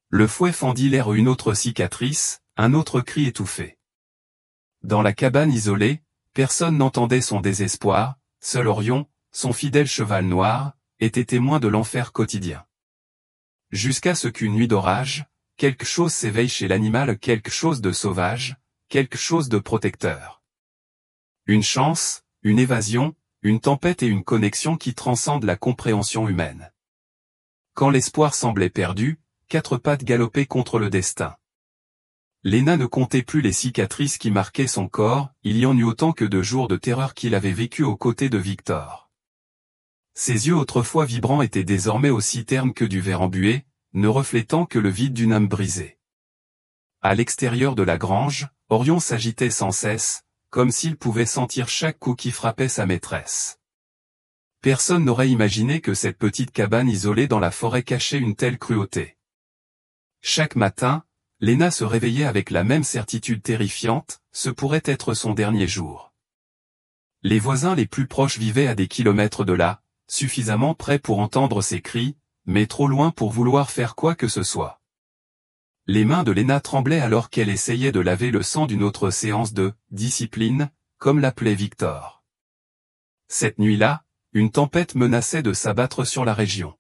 Le fouet fendit l'air, une autre cicatrice, un autre cri étouffé. Dans la cabane isolée, personne n'entendait son désespoir, seul Orion, son fidèle cheval noir, était témoin de l'enfer quotidien. Jusqu'à ce qu'une nuit d'orage, quelque chose s'éveille chez l'animal, quelque chose de sauvage, quelque chose de protecteur. Une chance, une évasion, une tempête et une connexion qui transcendent la compréhension humaine. Quand l'espoir semblait perdu, quatre pattes galopaient contre le destin. Léna ne comptait plus les cicatrices qui marquaient son corps, il y en eut autant que de jours de terreur qu'il avait vécu aux côtés de Victor. Ses yeux autrefois vibrants étaient désormais aussi ternes que du verre embué, ne reflétant que le vide d'une âme brisée. À l'extérieur de la grange, Orion s'agitait sans cesse, comme s'il pouvait sentir chaque coup qui frappait sa maîtresse. Personne n'aurait imaginé que cette petite cabane isolée dans la forêt cachait une telle cruauté. Chaque matin, Léna se réveillait avec la même certitude terrifiante, ce pourrait être son dernier jour. Les voisins les plus proches vivaient à des kilomètres de là, suffisamment près pour entendre ses cris, mais trop loin pour vouloir faire quoi que ce soit. Les mains de Léna tremblaient alors qu'elle essayait de laver le sang d'une autre séance de « discipline », comme l'appelait Victor. Cette nuit-là, une tempête menaçait de s'abattre sur la région.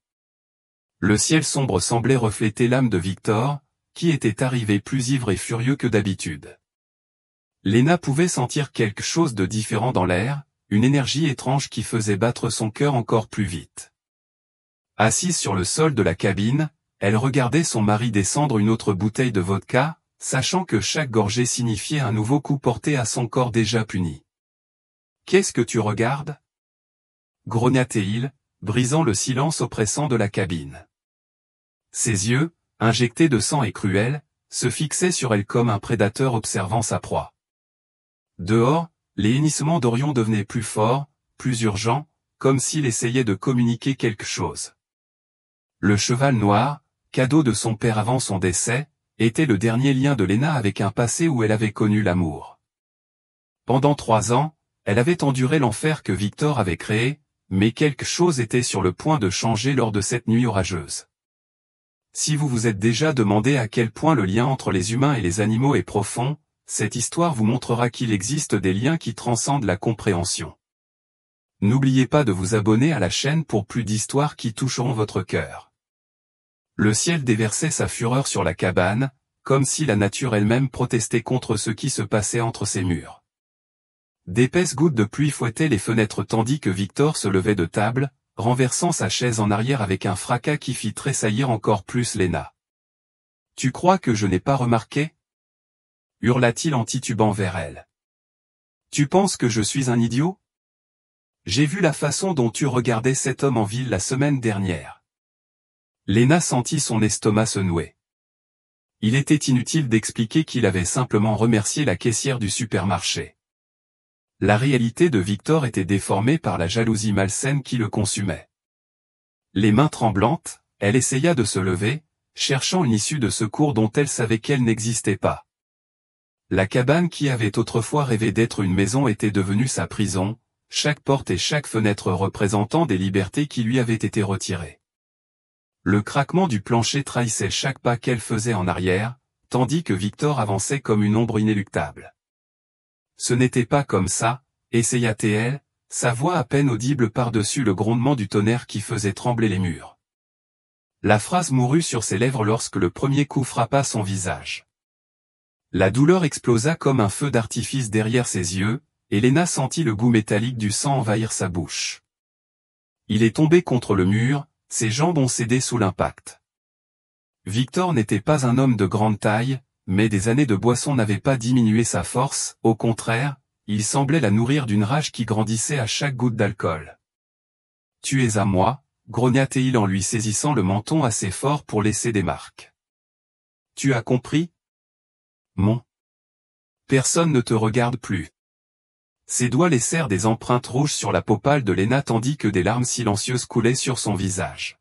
Le ciel sombre semblait refléter l'âme de Victor, qui était arrivé plus ivre et furieux que d'habitude. Léna pouvait sentir quelque chose de différent dans l'air, une énergie étrange qui faisait battre son cœur encore plus vite. Assise sur le sol de la cabine, elle regardait son mari descendre une autre bouteille de vodka, sachant que chaque gorgée signifiait un nouveau coup porté à son corps déjà puni. « Qu'est-ce que tu regardes » grogna-t-il, brisant le silence oppressant de la cabine. Ses yeux, injectés de sang et cruels, se fixaient sur elle comme un prédateur observant sa proie. Dehors, les hennissements d'Orion devenaient plus forts, plus urgents, comme s'il essayait de communiquer quelque chose. Le cheval noir, cadeau de son père avant son décès, était le dernier lien de Léna avec un passé où elle avait connu l'amour. Pendant 3 ans, elle avait enduré l'enfer que Victor avait créé, mais quelque chose était sur le point de changer lors de cette nuit orageuse. Si vous vous êtes déjà demandé à quel point le lien entre les humains et les animaux est profond, cette histoire vous montrera qu'il existe des liens qui transcendent la compréhension. N'oubliez pas de vous abonner à la chaîne pour plus d'histoires qui toucheront votre cœur. Le ciel déversait sa fureur sur la cabane, comme si la nature elle-même protestait contre ce qui se passait entre ses murs. D'épaisses gouttes de pluie fouettaient les fenêtres tandis que Victor se levait de table, renversant sa chaise en arrière avec un fracas qui fit tressaillir encore plus Léna. « Tu crois que je n'ai pas remarqué » hurla-t-il en titubant vers elle. « Tu penses que je suis un idiot ? J'ai vu la façon dont tu regardais cet homme en ville la semaine dernière. » Léna sentit son estomac se nouer. Il était inutile d'expliquer qu'il avait simplement remercié la caissière du supermarché. La réalité de Victor était déformée par la jalousie malsaine qui le consumait. Les mains tremblantes, elle essaya de se lever, cherchant une issue de secours dont elle savait qu'elle n'existait pas. La cabane qui avait autrefois rêvé d'être une maison était devenue sa prison, chaque porte et chaque fenêtre représentant des libertés qui lui avaient été retirées. Le craquement du plancher trahissait chaque pas qu'elle faisait en arrière, tandis que Victor avançait comme une ombre inéluctable. Ce n'était pas comme ça, essaya-t-elle, sa voix à peine audible par-dessus le grondement du tonnerre qui faisait trembler les murs. La phrase mourut sur ses lèvres lorsque le premier coup frappa son visage. La douleur explosa comme un feu d'artifice derrière ses yeux, et Léna sentit le goût métallique du sang envahir sa bouche. Il est tombé contre le mur, ses jambes ont cédé sous l'impact. Victor n'était pas un homme de grande taille, mais des années de boisson n'avaient pas diminué sa force, au contraire, il semblait la nourrir d'une rage qui grandissait à chaque goutte d'alcool. « Tu es à moi » grogna-t-il en lui saisissant le menton assez fort pour laisser des marques. « Tu as compris ? Mon. Personne ne te regarde plus. » Ses doigts laissèrent des empreintes rouges sur la peau pâle de Léna tandis que des larmes silencieuses coulaient sur son visage.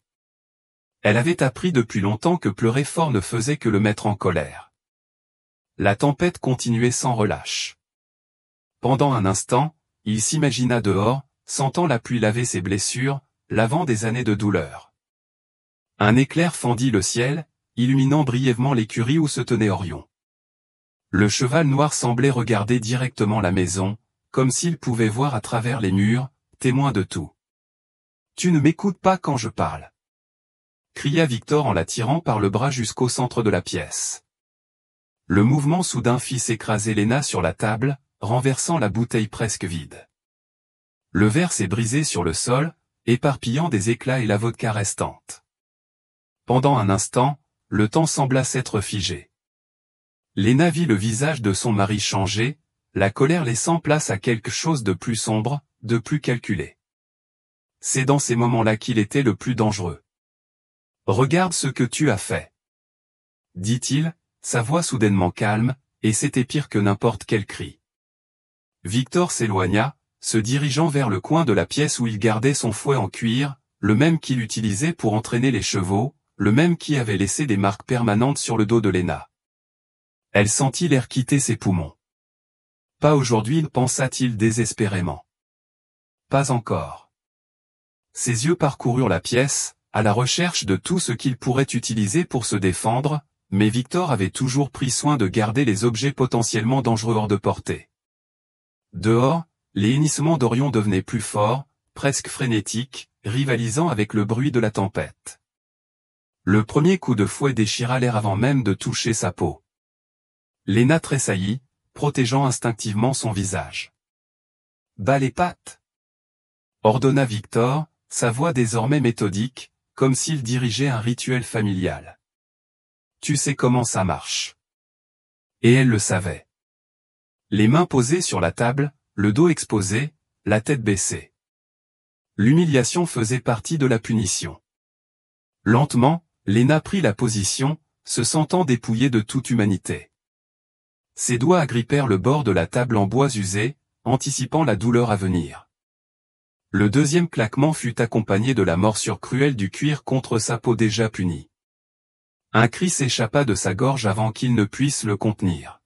Elle avait appris depuis longtemps que pleurer fort ne faisait que le mettre en colère. La tempête continuait sans relâche. Pendant un instant, il s'imagina dehors, sentant la pluie laver ses blessures, lavant des années de douleur. Un éclair fendit le ciel, illuminant brièvement l'écurie où se tenait Orion. Le cheval noir semblait regarder directement la maison, comme s'il pouvait voir à travers les murs, témoin de tout. « Tu ne m'écoutes pas quand je parle !» cria Victor en l'attirant par le bras jusqu'au centre de la pièce. Le mouvement soudain fit s'écraser Léna sur la table, renversant la bouteille presque vide. Le verre s'est brisé sur le sol, éparpillant des éclats et la vodka restante. Pendant un instant, le temps sembla s'être figé. Léna vit le visage de son mari changer, la colère laissant place à quelque chose de plus sombre, de plus calculé. C'est dans ces moments-là qu'il était le plus dangereux. « Regarde ce que tu as fait !» dit-il, sa voix soudainement calme, et c'était pire que n'importe quel cri. Victor s'éloigna, se dirigeant vers le coin de la pièce où il gardait son fouet en cuir, le même qu'il utilisait pour entraîner les chevaux, le même qui avait laissé des marques permanentes sur le dos de Léna. Elle sentit l'air quitter ses poumons. Pas aujourd'hui, pensa-t-il désespérément. Pas encore. Ses yeux parcoururent la pièce, à la recherche de tout ce qu'il pourrait utiliser pour se défendre, mais Victor avait toujours pris soin de garder les objets potentiellement dangereux hors de portée. Dehors, les hennissements d'Orion devenaient plus forts, presque frénétiques, rivalisant avec le bruit de la tempête. Le premier coup de fouet déchira l'air avant même de toucher sa peau. Léna tressaillit, protégeant instinctivement son visage. « Bats les pattes !» ordonna Victor, sa voix désormais méthodique, comme s'il dirigeait un rituel familial. « Tu sais comment ça marche. » Et elle le savait. Les mains posées sur la table, le dos exposé, la tête baissée. L'humiliation faisait partie de la punition. Lentement, Léna prit la position, se sentant dépouillée de toute humanité. Ses doigts agrippèrent le bord de la table en bois usé, anticipant la douleur à venir. Le deuxième claquement fut accompagné de la morsure cruelle du cuir contre sa peau déjà punie. Un cri s'échappa de sa gorge avant qu'il ne puisse le contenir.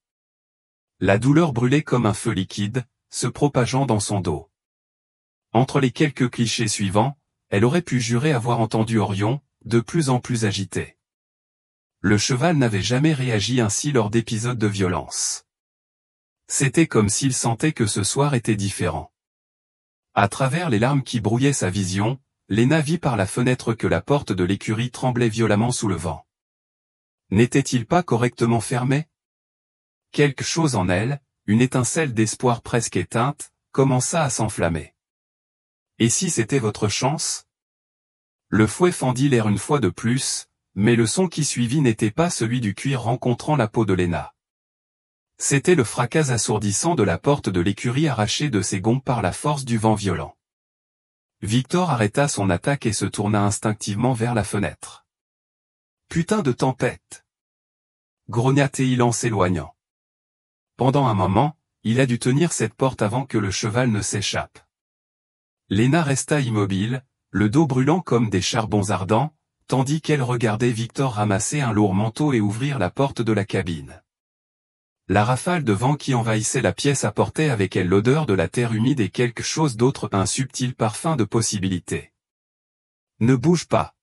La douleur brûlait comme un feu liquide, se propageant dans son dos. Entre les quelques clichés suivants, elle aurait pu jurer avoir entendu Orion, de plus en plus agité. Le cheval n'avait jamais réagi ainsi lors d'épisodes de violence. C'était comme s'il sentait que ce soir était différent. À travers les larmes qui brouillaient sa vision, Léna vit par la fenêtre que la porte de l'écurie tremblait violemment sous le vent. N'était-il pas correctement fermé? Quelque chose en elle, une étincelle d'espoir presque éteinte, commença à s'enflammer. Et si c'était votre chance? Le fouet fendit l'air une fois de plus, mais le son qui suivit n'était pas celui du cuir rencontrant la peau de Léna. C'était le fracas assourdissant de la porte de l'écurie arrachée de ses gonds par la force du vent violent. Victor arrêta son attaque et se tourna instinctivement vers la fenêtre. « Putain de tempête !» grogna-t-il en s'éloignant. Pendant un moment, il a dû tenir cette porte avant que le cheval ne s'échappe. Léna resta immobile, le dos brûlant comme des charbons ardents, tandis qu'elle regardait Victor ramasser un lourd manteau et ouvrir la porte de la cabine. La rafale de vent qui envahissait la pièce apportait avec elle l'odeur de la terre humide et quelque chose d'autre, un subtil parfum de possibilité. « Ne bouge pas !»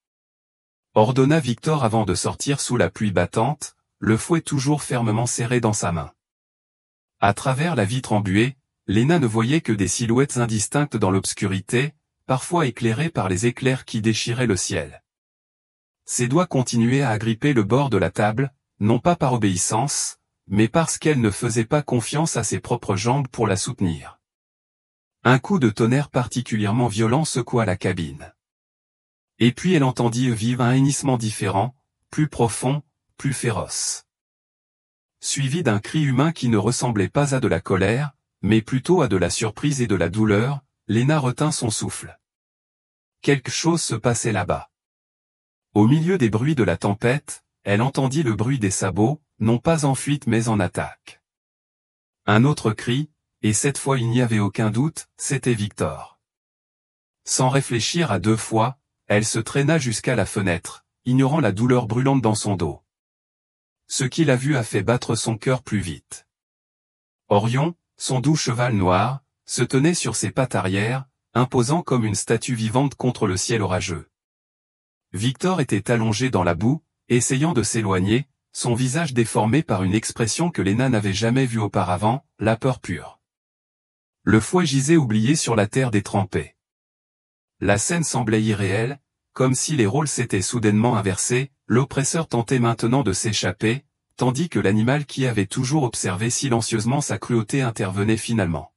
ordonna Victor avant de sortir sous la pluie battante, le fouet toujours fermement serré dans sa main. À travers la vitre embuée, Léna ne voyait que des silhouettes indistinctes dans l'obscurité, parfois éclairées par les éclairs qui déchiraient le ciel. Ses doigts continuaient à agripper le bord de la table, non pas par obéissance, mais parce qu'elle ne faisait pas confiance à ses propres jambes pour la soutenir. Un coup de tonnerre particulièrement violent secoua la cabine. Et puis elle entendit vivre un hennissement différent, plus profond, plus féroce. Suivi d'un cri humain qui ne ressemblait pas à de la colère, mais plutôt à de la surprise et de la douleur, Léna retint son souffle. Quelque chose se passait là-bas. Au milieu des bruits de la tempête, elle entendit le bruit des sabots, non pas en fuite mais en attaque. Un autre cri, et cette fois il n'y avait aucun doute, c'était Victor. Sans réfléchir à deux fois, elle se traîna jusqu'à la fenêtre, ignorant la douleur brûlante dans son dos. Ce qu'il a vu a fait battre son cœur plus vite. Orion, son doux cheval noir, se tenait sur ses pattes arrière, imposant comme une statue vivante contre le ciel orageux. Victor était allongé dans la boue, essayant de s'éloigner, son visage déformé par une expression que Léna n'avait jamais vue auparavant, la peur pure. Le fouet gisait oublié sur la terre détrempée. La scène semblait irréelle, comme si les rôles s'étaient soudainement inversés, l'oppresseur tentait maintenant de s'échapper, tandis que l'animal qui avait toujours observé silencieusement sa cruauté intervenait finalement.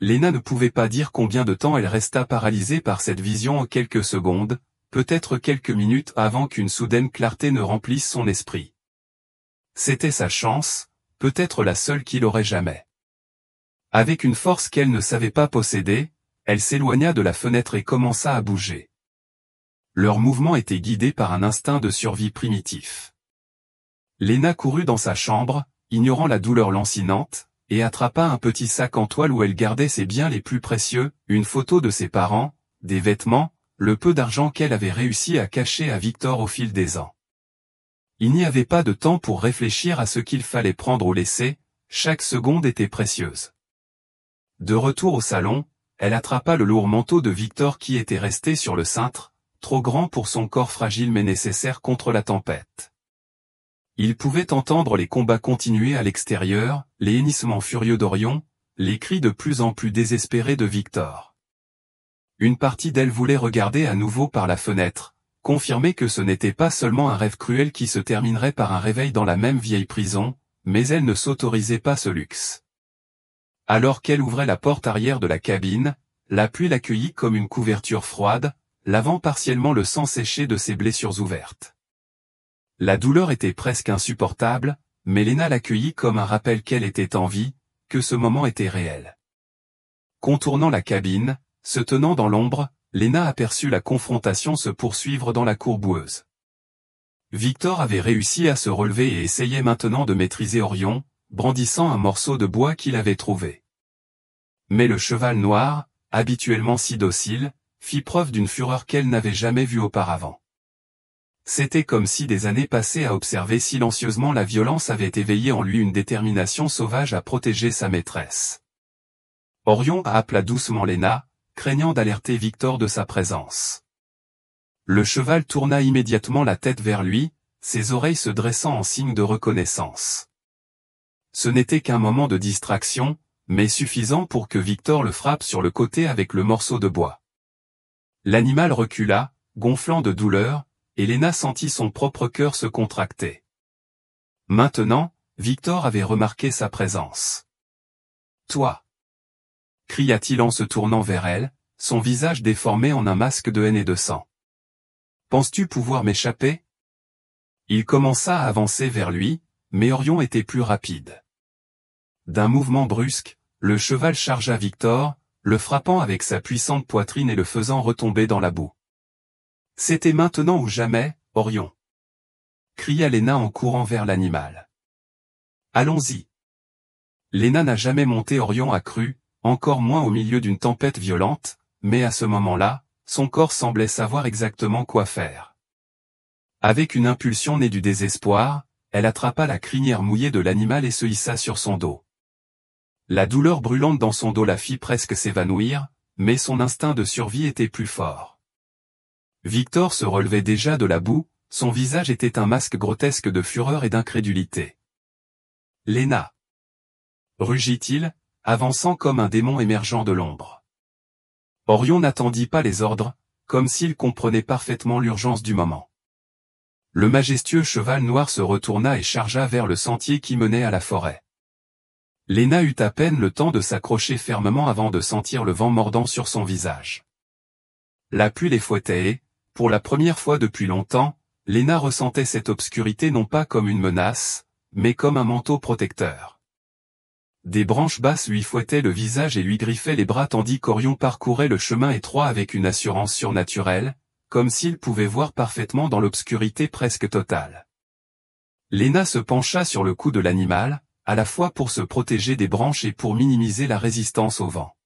Léna ne pouvait pas dire combien de temps elle resta paralysée par cette vision en quelques secondes, peut-être quelques minutes avant qu'une soudaine clarté ne remplisse son esprit. C'était sa chance, peut-être la seule qu'il aurait jamais. Avec une force qu'elle ne savait pas posséder, elle s'éloigna de la fenêtre et commença à bouger. Leur mouvement était guidé par un instinct de survie primitif. Léna courut dans sa chambre, ignorant la douleur lancinante, et attrapa un petit sac en toile où elle gardait ses biens les plus précieux, une photo de ses parents, des vêtements, le peu d'argent qu'elle avait réussi à cacher à Victor au fil des ans. Il n'y avait pas de temps pour réfléchir à ce qu'il fallait prendre ou laisser, chaque seconde était précieuse. De retour au salon, elle attrapa le lourd manteau de Victor qui était resté sur le cintre, trop grand pour son corps fragile mais nécessaire contre la tempête. Il pouvait entendre les combats continuer à l'extérieur, les hennissements furieux d'Orion, les cris de plus en plus désespérés de Victor. Une partie d'elle voulait regarder à nouveau par la fenêtre, confirmer que ce n'était pas seulement un rêve cruel qui se terminerait par un réveil dans la même vieille prison, mais elle ne s'autorisait pas ce luxe. Alors qu'elle ouvrait la porte arrière de la cabine, la pluie l'accueillit comme une couverture froide, lavant partiellement le sang séché de ses blessures ouvertes. La douleur était presque insupportable, mais Léna l'accueillit comme un rappel qu'elle était en vie, que ce moment était réel. Contournant la cabine, se tenant dans l'ombre, Léna aperçut la confrontation se poursuivre dans la cour boueuse. Victor avait réussi à se relever et essayait maintenant de maîtriser Orion, brandissant un morceau de bois qu'il avait trouvé. Mais le cheval noir, habituellement si docile, fit preuve d'une fureur qu'elle n'avait jamais vue auparavant. C'était comme si des années passées à observer silencieusement la violence avaient éveillé en lui une détermination sauvage à protéger sa maîtresse. Orion appela doucement Léna, craignant d'alerter Victor de sa présence. Le cheval tourna immédiatement la tête vers lui, ses oreilles se dressant en signe de reconnaissance. Ce n'était qu'un moment de distraction, mais suffisant pour que Victor le frappe sur le côté avec le morceau de bois. L'animal recula, gonflant de douleur, et Léna sentit son propre cœur se contracter. Maintenant, Victor avait remarqué sa présence. « Toi !» cria-t-il en se tournant vers elle, son visage déformé en un masque de haine et de sang. « Penses-tu pouvoir m'échapper ?» Il commença à avancer vers lui, mais Orion était plus rapide. D'un mouvement brusque, le cheval chargea Victor, le frappant avec sa puissante poitrine et le faisant retomber dans la boue. « C'était maintenant ou jamais, Orion !» cria Léna en courant vers l'animal. « Allons-y !» Léna n'a jamais monté Orion à cru, encore moins au milieu d'une tempête violente, mais à ce moment-là, son corps semblait savoir exactement quoi faire. Avec une impulsion née du désespoir, elle attrapa la crinière mouillée de l'animal et se hissa sur son dos. La douleur brûlante dans son dos la fit presque s'évanouir, mais son instinct de survie était plus fort. Victor se relevait déjà de la boue, son visage était un masque grotesque de fureur et d'incrédulité. « Léna !» rugit-il, avançant comme un démon émergeant de l'ombre. Orion n'attendit pas les ordres, comme s'il comprenait parfaitement l'urgence du moment. Le majestueux cheval noir se retourna et chargea vers le sentier qui menait à la forêt. Léna eut à peine le temps de s'accrocher fermement avant de sentir le vent mordant sur son visage. La pluie les fouettait et, pour la première fois depuis longtemps, Léna ressentait cette obscurité non pas comme une menace, mais comme un manteau protecteur. Des branches basses lui fouettaient le visage et lui griffaient les bras tandis qu'Orion parcourait le chemin étroit avec une assurance surnaturelle, comme s'il pouvait voir parfaitement dans l'obscurité presque totale. Léna se pencha sur le cou de l'animal, à la fois pour se protéger des branches et pour minimiser la résistance au vent.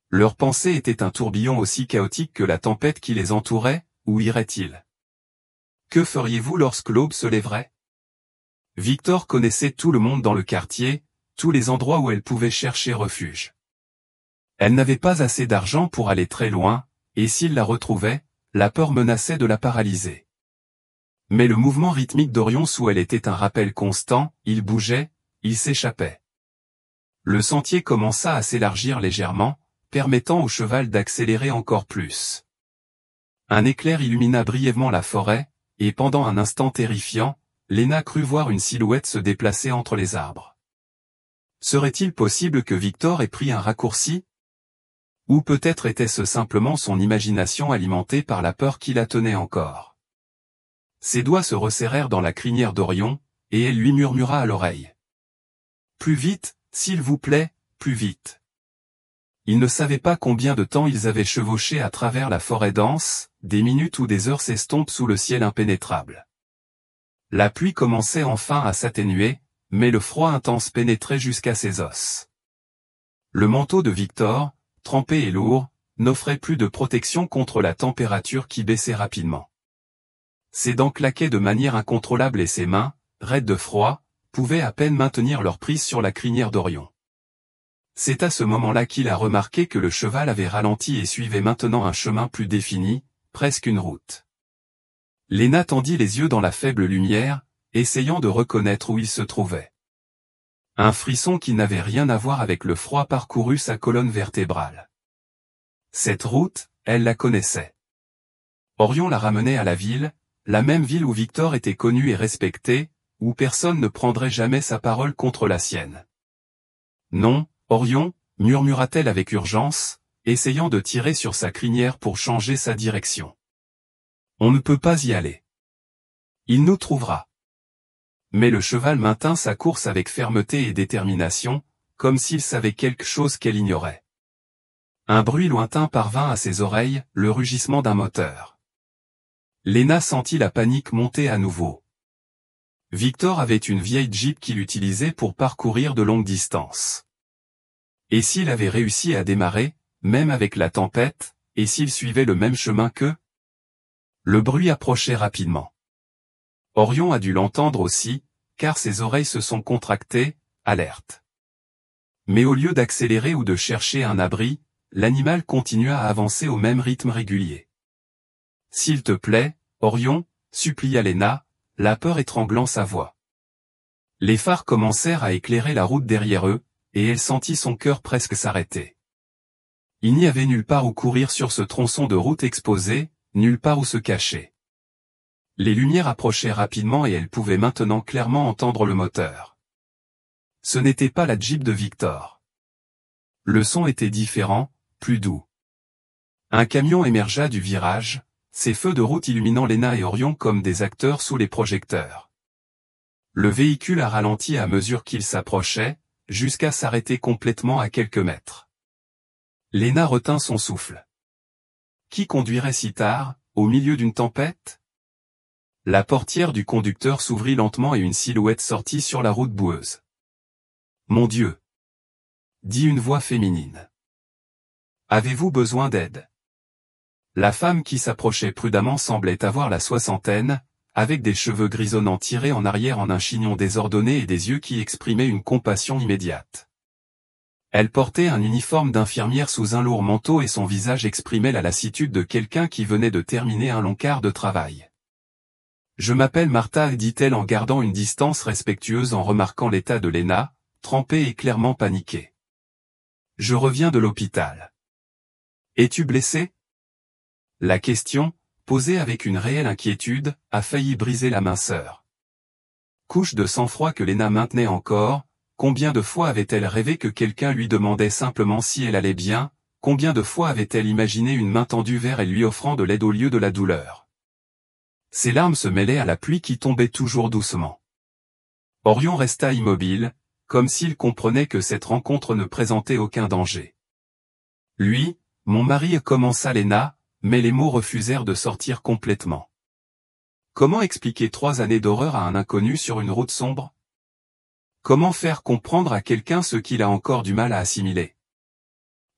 Leur pensée était un tourbillon aussi chaotique que la tempête qui les entourait, où iraient-ils? Que feriez-vous lorsque l'aube se lèverait? Victor connaissait tout le monde dans le quartier, tous les endroits où elle pouvait chercher refuge. Elle n'avait pas assez d'argent pour aller très loin, et s'il la retrouvait, la peur menaçait de la paralyser. Mais le mouvement rythmique d'Orion sous elle était un rappel constant, il bougeait, il s'échappait. Le sentier commença à s'élargir légèrement, permettant au cheval d'accélérer encore plus. Un éclair illumina brièvement la forêt, et pendant un instant terrifiant, Léna crut voir une silhouette se déplacer entre les arbres. Serait-il possible que Victor ait pris un raccourci? Ou peut-être était-ce simplement son imagination alimentée par la peur qui la tenait encore. Ses doigts se resserrèrent dans la crinière d'Orion, et elle lui murmura à l'oreille. « Plus vite, s'il vous plaît, plus vite. » Il ne savait pas combien de temps ils avaient chevauché à travers la forêt dense, des minutes ou des heures s'estompent sous le ciel impénétrable. La pluie commençait enfin à s'atténuer, mais le froid intense pénétrait jusqu'à ses os. Le manteau de Victor, trempé et lourd, n'offrait plus de protection contre la température qui baissait rapidement. Ses dents claquaient de manière incontrôlable et ses mains, raides de froid, pouvaient à peine maintenir leur prise sur la crinière d'Orion. C'est à ce moment-là qu'il a remarqué que le cheval avait ralenti et suivait maintenant un chemin plus défini, presque une route. Léna tendit les yeux dans la faible lumière, essayant de reconnaître où il se trouvait. Un frisson qui n'avait rien à voir avec le froid parcourut sa colonne vertébrale. Cette route, elle la connaissait. Orion la ramenait à la ville, la même ville où Victor était connu et respecté, où personne ne prendrait jamais sa parole contre la sienne. Non, Orion, murmura-t-elle avec urgence, essayant de tirer sur sa crinière pour changer sa direction. On ne peut pas y aller. Il nous trouvera. Mais le cheval maintint sa course avec fermeté et détermination, comme s'il savait quelque chose qu'elle ignorait. Un bruit lointain parvint à ses oreilles, le rugissement d'un moteur. Léna sentit la panique monter à nouveau. Victor avait une vieille Jeep qu'il utilisait pour parcourir de longues distances. Et s'il avait réussi à démarrer, même avec la tempête, et s'il suivait le même chemin qu'eux? Le bruit approchait rapidement. Orion a dû l'entendre aussi, car ses oreilles se sont contractées, alerte. Mais au lieu d'accélérer ou de chercher un abri, l'animal continua à avancer au même rythme régulier. « S'il te plaît, Orion, » supplia Léna, la peur étranglant sa voix. Les phares commencèrent à éclairer la route derrière eux, et elle sentit son cœur presque s'arrêter. Il n'y avait nulle part où courir sur ce tronçon de route exposé, nulle part où se cacher. Les lumières approchaient rapidement et elle pouvait maintenant clairement entendre le moteur. Ce n'était pas la Jeep de Victor. Le son était différent, plus doux. Un camion émergea du virage, ses feux de route illuminant Léna et Orion comme des acteurs sous les projecteurs. Le véhicule a ralenti à mesure qu'il s'approchait, jusqu'à s'arrêter complètement à quelques mètres. Léna retint son souffle. Qui conduirait si tard, au milieu d'une tempête? La portière du conducteur s'ouvrit lentement et une silhouette sortit sur la route boueuse. « Mon Dieu !» dit une voix féminine. « Avez-vous besoin d'aide ?» La femme qui s'approchait prudemment semblait avoir la soixantaine, avec des cheveux grisonnants tirés en arrière en un chignon désordonné et des yeux qui exprimaient une compassion immédiate. Elle portait un uniforme d'infirmière sous un lourd manteau et son visage exprimait la lassitude de quelqu'un qui venait de terminer un long quart de travail. « Je m'appelle Martha, » dit-elle en gardant une distance respectueuse en remarquant l'état de Léna, trempée et clairement paniquée. « Je reviens de l'hôpital. »« Es-tu blessé ?» La question, posée avec une réelle inquiétude, a failli briser la minceur. Couche de sang-froid que Léna maintenait encore, combien de fois avait-elle rêvé que quelqu'un lui demandait simplement si elle allait bien, combien de fois avait-elle imaginé une main tendue vers elle lui offrant de l'aide au lieu de la douleur. Ses larmes se mêlaient à la pluie qui tombait toujours doucement. Orion resta immobile, comme s'il comprenait que cette rencontre ne présentait aucun danger. Lui, mon mari, commença Léna, mais les mots refusèrent de sortir complètement. Comment expliquer 3 années d'horreur à un inconnu sur une route sombre? Comment faire comprendre à quelqu'un ce qu'il a encore du mal à assimiler?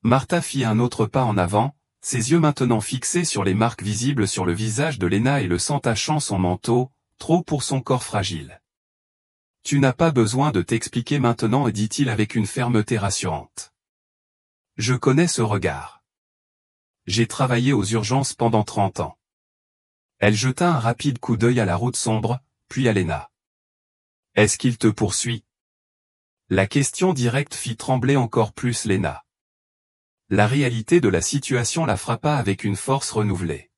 Martha fit un autre pas en avant, ses yeux maintenant fixés sur les marques visibles sur le visage de Léna et le sang tachant son manteau, trop pour son corps fragile. « Tu n'as pas besoin de t'expliquer maintenant, » dit-il avec une fermeté rassurante. « Je connais ce regard. J'ai travaillé aux urgences pendant 30 ans. » Elle jeta un rapide coup d'œil à la route sombre, puis à Léna. « Est-ce qu'il te poursuit ?» La question directe fit trembler encore plus Léna. La réalité de la situation la frappa avec une force renouvelée.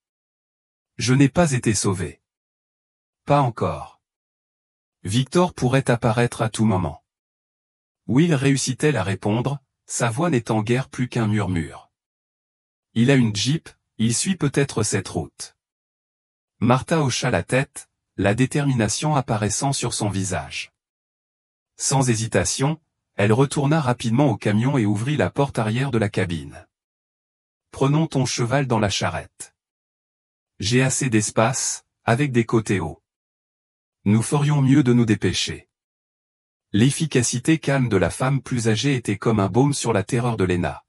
« Je n'ai pas été sauvé. »« Pas encore. » Victor pourrait apparaître à tout moment. Will réussit-elle à répondre, sa voix n'étant guère plus qu'un murmure. « Il a une Jeep, il suit peut-être cette route. » Martha hocha la tête, la détermination apparaissant sur son visage. Sans hésitation, elle retourna rapidement au camion et ouvrit la porte arrière de la cabine. « Prenons ton cheval dans la charrette. J'ai assez d'espace, avec des côtés hauts. Nous ferions mieux de nous dépêcher. » L'efficacité calme de la femme plus âgée était comme un baume sur la terreur de Léna.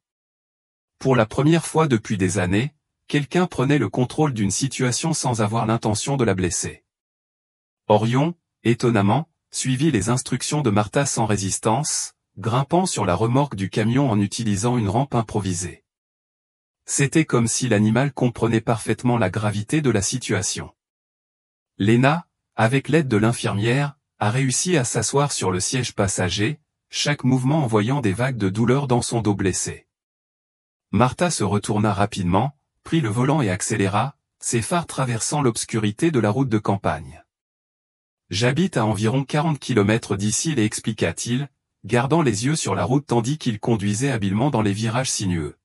Pour la première fois depuis des années, quelqu'un prenait le contrôle d'une situation sans avoir l'intention de la blesser. Orion, étonnamment, suivit les instructions de Martha sans résistance, grimpant sur la remorque du camion en utilisant une rampe improvisée. C'était comme si l'animal comprenait parfaitement la gravité de la situation. Léna, avec l'aide de l'infirmière, a réussi à s'asseoir sur le siège passager, chaque mouvement envoyant des vagues de douleur dans son dos blessé. Martha se retourna rapidement, prit le volant et accéléra, ses phares traversant l'obscurité de la route de campagne. « J'habite à environ 40 km d'ici, expliqua-t-il, gardant les yeux sur la route tandis qu'il conduisait habilement dans les virages sinueux.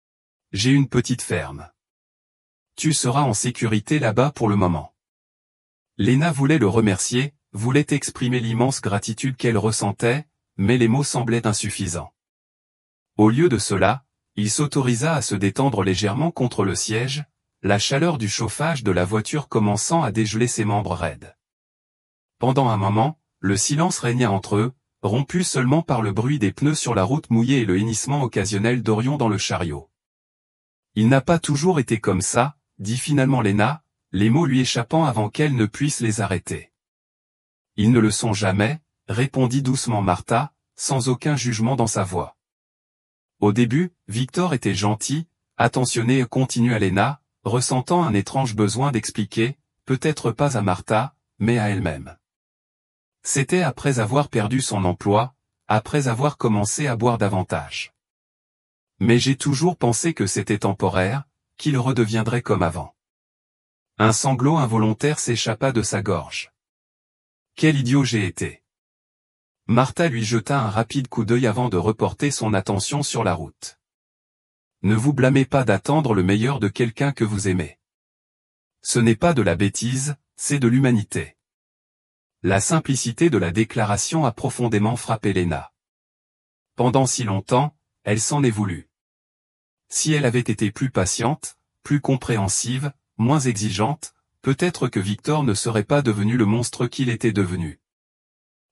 « J'ai une petite ferme. Tu seras en sécurité là-bas pour le moment. » Léna voulait le remercier, voulait exprimer l'immense gratitude qu'elle ressentait, mais les mots semblaient insuffisants. Au lieu de cela, il s'autorisa à se détendre légèrement contre le siège, la chaleur du chauffage de la voiture commençant à dégeler ses membres raides. Pendant un moment, le silence régna entre eux, rompu seulement par le bruit des pneus sur la route mouillée et le hennissement occasionnel d'Orion dans le chariot. « Il n'a pas toujours été comme ça, » dit finalement Léna, les mots lui échappant avant qu'elle ne puisse les arrêter. « Ils ne le sont jamais, » répondit doucement Martha, sans aucun jugement dans sa voix. Au début, Victor était gentil, attentionné et continua Léna, ressentant un étrange besoin d'expliquer, peut-être pas à Martha, mais à elle-même. C'était après avoir perdu son emploi, après avoir commencé à boire davantage. Mais j'ai toujours pensé que c'était temporaire, qu'il redeviendrait comme avant. Un sanglot involontaire s'échappa de sa gorge. Quel idiot j'ai été. Martha lui jeta un rapide coup d'œil avant de reporter son attention sur la route. Ne vous blâmez pas d'attendre le meilleur de quelqu'un que vous aimez. Ce n'est pas de la bêtise, c'est de l'humanité. La simplicité de la déclaration a profondément frappé Léna. Pendant si longtemps, elle s'en est voulu. Si elle avait été plus patiente, plus compréhensive, moins exigeante, peut-être que Victor ne serait pas devenu le monstre qu'il était devenu.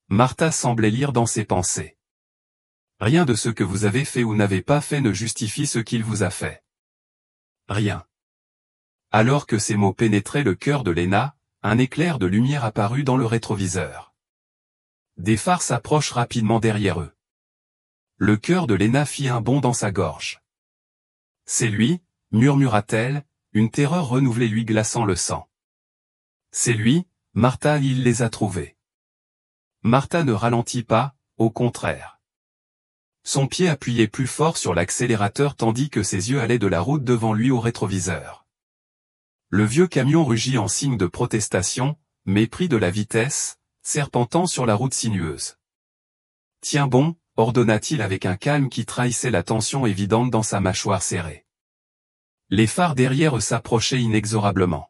Martha semblait lire dans ses pensées. Rien de ce que vous avez fait ou n'avez pas fait ne justifie ce qu'il vous a fait. Rien. Alors que ces mots pénétraient le cœur de Léna, un éclair de lumière apparut dans le rétroviseur. Des phares s'approchent rapidement derrière eux. Le cœur de Léna fit un bond dans sa gorge. C'est lui, murmura-t-elle, une terreur renouvelée lui glaçant le sang. C'est lui, Martha, il les a trouvés. Martha ne ralentit pas, au contraire. Son pied appuyait plus fort sur l'accélérateur tandis que ses yeux allaient de la route devant lui au rétroviseur. Le vieux camion rugit en signe de protestation, mais prit de la vitesse, serpentant sur la route sinueuse. « Tiens bon », ordonna-t-il avec un calme qui trahissait la tension évidente dans sa mâchoire serrée. Les phares derrière eux s'approchaient inexorablement.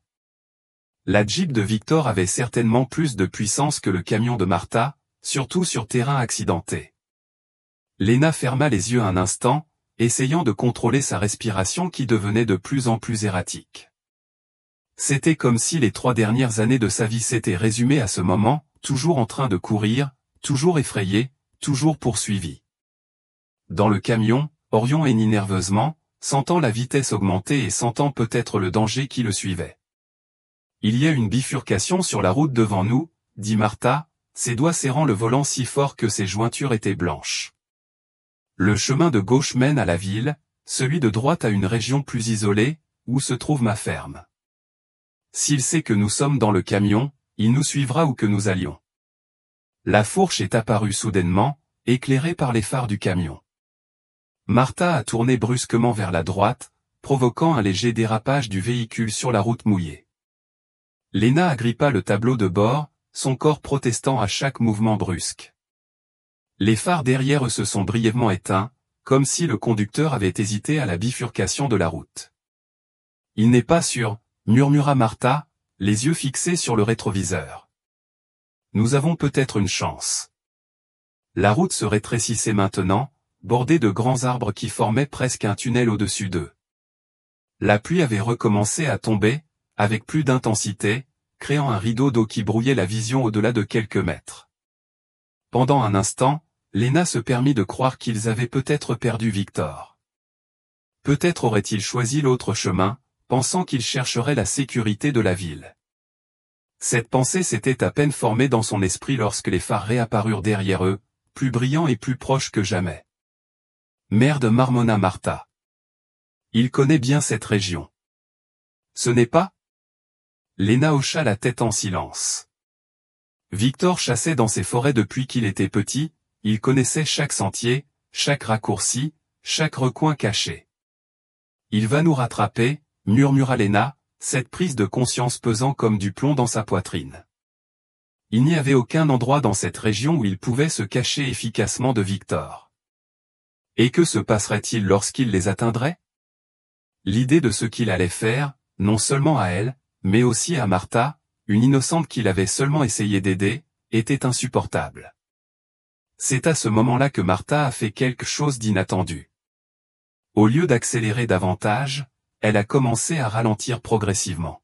La Jeep de Victor avait certainement plus de puissance que le camion de Martha, surtout sur terrain accidenté. Léna ferma les yeux un instant, essayant de contrôler sa respiration qui devenait de plus en plus erratique. C'était comme si les 3 dernières années de sa vie s'étaient résumées à ce moment, toujours en train de courir, toujours effrayé, toujours poursuivi. Dans le camion, Orion hennit nerveusement, sentant la vitesse augmenter et sentant peut-être le danger qui le suivait. « Il y a une bifurcation sur la route devant nous, » dit Martha, ses doigts serrant le volant si fort que ses jointures étaient blanches. Le chemin de gauche mène à la ville, celui de droite à une région plus isolée, où se trouve ma ferme. s'il sait que nous sommes dans le camion, il nous suivra où que nous allions. La fourche est apparue soudainement, éclairée par les phares du camion. Martha a tourné brusquement vers la droite, provoquant un léger dérapage du véhicule sur la route mouillée. Lena agrippa le tableau de bord, son corps protestant à chaque mouvement brusque. Les phares derrière eux se sont brièvement éteints, comme si le conducteur avait hésité à la bifurcation de la route. « Il n'est pas sûr », murmura Martha, les yeux fixés sur le rétroviseur. « Nous avons peut-être une chance. » La route se rétrécissait maintenant, bordée de grands arbres qui formaient presque un tunnel au-dessus d'eux. La pluie avait recommencé à tomber, avec plus d'intensité, créant un rideau d'eau qui brouillait la vision au-delà de quelques mètres. Pendant un instant, Lena se permit de croire qu'ils avaient peut-être perdu Victor. Peut-être aurait-il choisi l'autre chemin, pensant qu'il chercherait la sécurité de la ville. Cette pensée s'était à peine formée dans son esprit lorsque les phares réapparurent derrière eux, plus brillants et plus proches que jamais. Merde, marmonna Martha. Il connaît bien cette région. Ce n'est pas ? Lena hocha la tête en silence. Victor chassait dans ces forêts depuis qu'il était petit, il connaissait chaque sentier, chaque raccourci, chaque recoin caché. Il va nous rattraper, murmura Lena, cette prise de conscience pesant comme du plomb dans sa poitrine. Il n'y avait aucun endroit dans cette région où il pouvait se cacher efficacement de Victor. Et que se passerait-il lorsqu'il les atteindrait ? L'idée de ce qu'il allait faire, non seulement à elle, mais aussi à Martha, une innocente qu'il avait seulement essayé d'aider, était insupportable. C'est à ce moment-là que Martha a fait quelque chose d'inattendu. Au lieu d'accélérer davantage, elle a commencé à ralentir progressivement.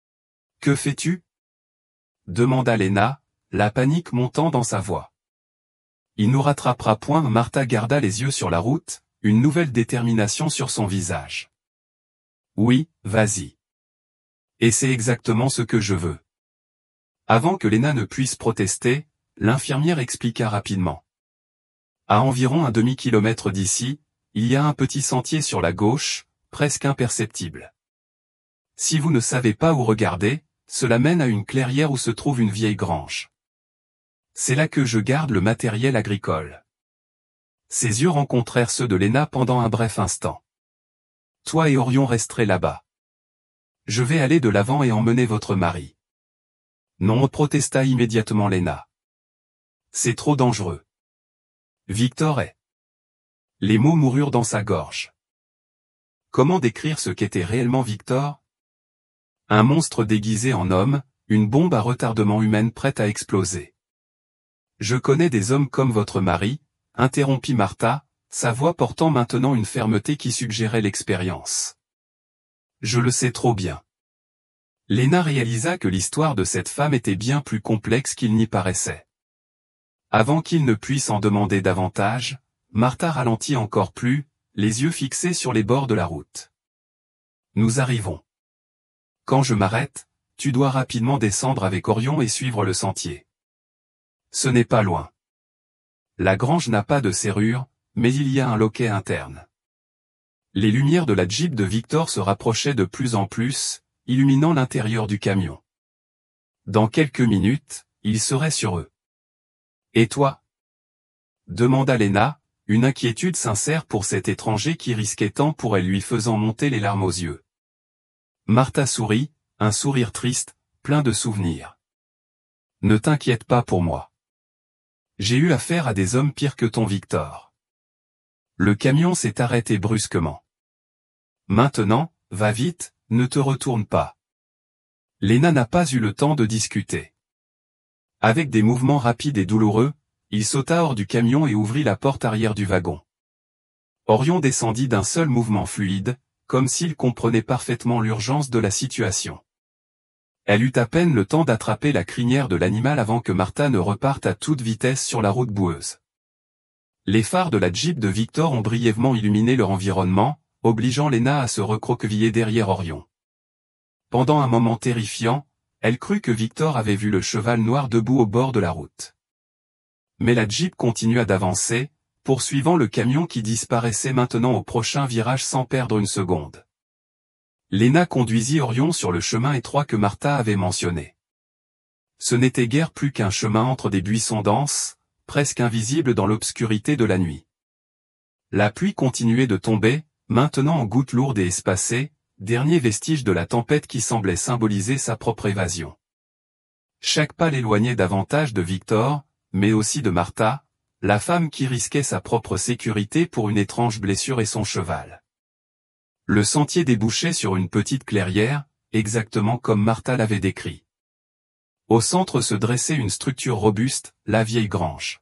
« Que fais-tu » demanda Lena, la panique montant dans sa voix. « Il nous rattrapera point » Martha garda les yeux sur la route, une nouvelle détermination sur son visage. « Oui, vas-y. Et c'est exactement ce que je veux. » Avant que Lena ne puisse protester, l'infirmière expliqua rapidement. À environ un demi-kilomètre d'ici, il y a un petit sentier sur la gauche, presque imperceptible. Si vous ne savez pas où regarder, cela mène à une clairière où se trouve une vieille grange. C'est là que je garde le matériel agricole. Ses yeux rencontrèrent ceux de Lena pendant un bref instant. Toi et Orion resterez là-bas. Je vais aller de l'avant et emmener votre mari. Non, protesta immédiatement Lena. C'est trop dangereux. Victor est. Les mots moururent dans sa gorge. Comment décrire ce qu'était réellement Victor ? Un monstre déguisé en homme, une bombe à retardement humaine prête à exploser. Je connais des hommes comme votre mari, interrompit Martha, sa voix portant maintenant une fermeté qui suggérait l'expérience. Je le sais trop bien. Lena réalisa que l'histoire de cette femme était bien plus complexe qu'il n'y paraissait. Avant qu'il ne puisse en demander davantage, Martha ralentit encore plus, les yeux fixés sur les bords de la route. Nous arrivons. Quand je m'arrête, tu dois rapidement descendre avec Orion et suivre le sentier. Ce n'est pas loin. La grange n'a pas de serrure, mais il y a un loquet interne. Les lumières de la Jeep de Victor se rapprochaient de plus en plus, illuminant l'intérieur du camion. Dans quelques minutes, il serait sur eux. Et toi ? demanda Lena, une inquiétude sincère pour cet étranger qui risquait tant pour elle lui faisant monter les larmes aux yeux. Martha sourit, un sourire triste, plein de souvenirs. Ne t'inquiète pas pour moi. J'ai eu affaire à des hommes pires que ton Victor. Le camion s'est arrêté brusquement. Maintenant, va vite, ne te retourne pas. Lena n'a pas eu le temps de discuter. Avec des mouvements rapides et douloureux, il sauta hors du camion et ouvrit la porte arrière du wagon. Orion descendit d'un seul mouvement fluide, comme s'il comprenait parfaitement l'urgence de la situation. Elle eut à peine le temps d'attraper la crinière de l'animal avant que Martha ne reparte à toute vitesse sur la route boueuse. Les phares de la Jeep de Victor ont brièvement illuminé leur environnement, obligeant Lena à se recroqueviller derrière Orion. Pendant un moment terrifiant, elle crut que Victor avait vu le cheval noir debout au bord de la route. Mais la Jeep continua d'avancer, poursuivant le camion qui disparaissait maintenant au prochain virage sans perdre une seconde. Léna conduisit Orion sur le chemin étroit que Martha avait mentionné. Ce n'était guère plus qu'un chemin entre des buissons denses, presque invisibles dans l'obscurité de la nuit. La pluie continuait de tomber, maintenant en gouttes lourdes et espacées, dernier vestige de la tempête qui semblait symboliser sa propre évasion. Chaque pas l'éloignait davantage de Victor, mais aussi de Martha, la femme qui risquait sa propre sécurité pour une étrange blessure et son cheval. Le sentier débouchait sur une petite clairière, exactement comme Martha l'avait décrit. Au centre se dressait une structure robuste, la vieille grange.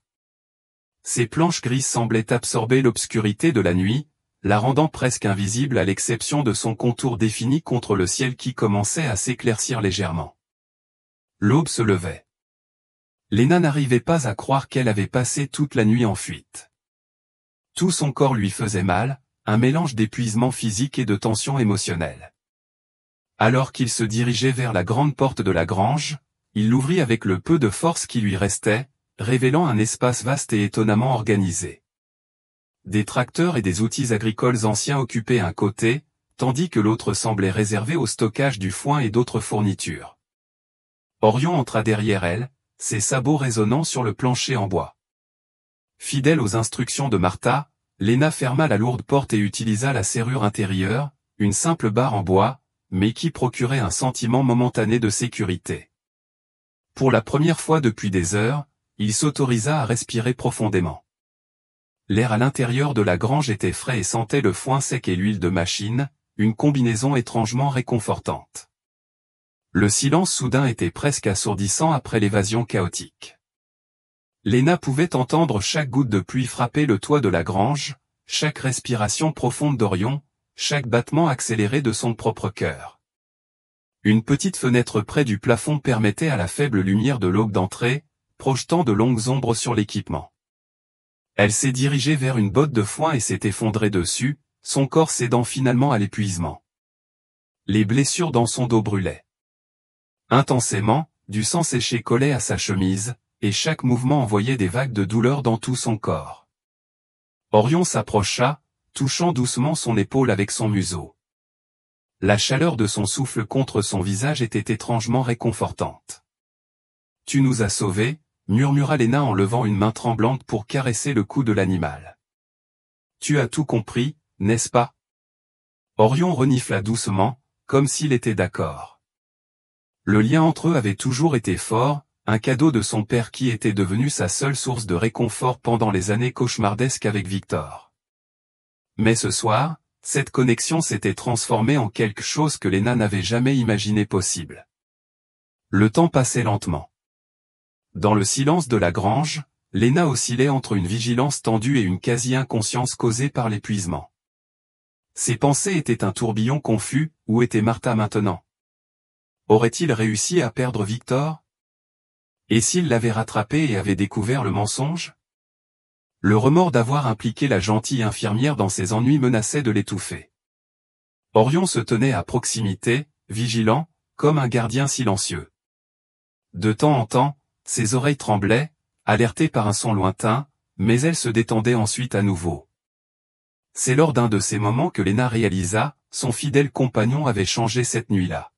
Ses planches grises semblaient absorber l'obscurité de la nuit, la rendant presque invisible à l'exception de son contour défini contre le ciel qui commençait à s'éclaircir légèrement. L'aube se levait. Léna n'arrivait pas à croire qu'elle avait passé toute la nuit en fuite. Tout son corps lui faisait mal, un mélange d'épuisement physique et de tension émotionnelle. Alors qu'il se dirigeait vers la grande porte de la grange, il l'ouvrit avec le peu de force qui lui restait, révélant un espace vaste et étonnamment organisé. Des tracteurs et des outils agricoles anciens occupaient un côté, tandis que l'autre semblait réservé au stockage du foin et d'autres fournitures. Orion entra derrière elle, ses sabots résonnant sur le plancher en bois. Fidèle aux instructions de Martha, Léna ferma la lourde porte et utilisa la serrure intérieure, une simple barre en bois, mais qui procurait un sentiment momentané de sécurité. Pour la première fois depuis des heures, il s'autorisa à respirer profondément. L'air à l'intérieur de la grange était frais et sentait le foin sec et l'huile de machine, une combinaison étrangement réconfortante. Le silence soudain était presque assourdissant après l'évasion chaotique. Léna pouvait entendre chaque goutte de pluie frapper le toit de la grange, chaque respiration profonde d'Orion, chaque battement accéléré de son propre cœur. Une petite fenêtre près du plafond permettait à la faible lumière de l'aube d'entrer, projetant de longues ombres sur l'équipement. Elle s'est dirigée vers une botte de foin et s'est effondrée dessus, son corps cédant finalement à l'épuisement. Les blessures dans son dos brûlaient. Intensément, du sang séché collait à sa chemise, et chaque mouvement envoyait des vagues de douleur dans tout son corps. Orion s'approcha, touchant doucement son épaule avec son museau. La chaleur de son souffle contre son visage était étrangement réconfortante. « Tu nous as sauvés », murmura Léna en levant une main tremblante pour caresser le cou de l'animal. « Tu as tout compris, n'est-ce pas ?» Orion renifla doucement, comme s'il était d'accord. Le lien entre eux avait toujours été fort, un cadeau de son père qui était devenu sa seule source de réconfort pendant les années cauchemardesques avec Victor. Mais ce soir, cette connexion s'était transformée en quelque chose que Léna n'avait jamais imaginé possible. Le temps passait lentement. Dans le silence de la grange, Léna oscillait entre une vigilance tendue et une quasi-inconscience causée par l'épuisement. Ses pensées étaient un tourbillon confus, où était Martha maintenant? Aurait-il réussi à perdre Victor? Et s'il l'avait rattrapé et avait découvert le mensonge? Le remords d'avoir impliqué la gentille infirmière dans ses ennuis menaçait de l'étouffer. Orion se tenait à proximité, vigilant, comme un gardien silencieux. De temps en temps, ses oreilles tremblaient, alertées par un son lointain, mais elles se détendaient ensuite à nouveau. C'est lors d'un de ces moments que Léna réalisa, son fidèle compagnon avait changé cette nuit-là.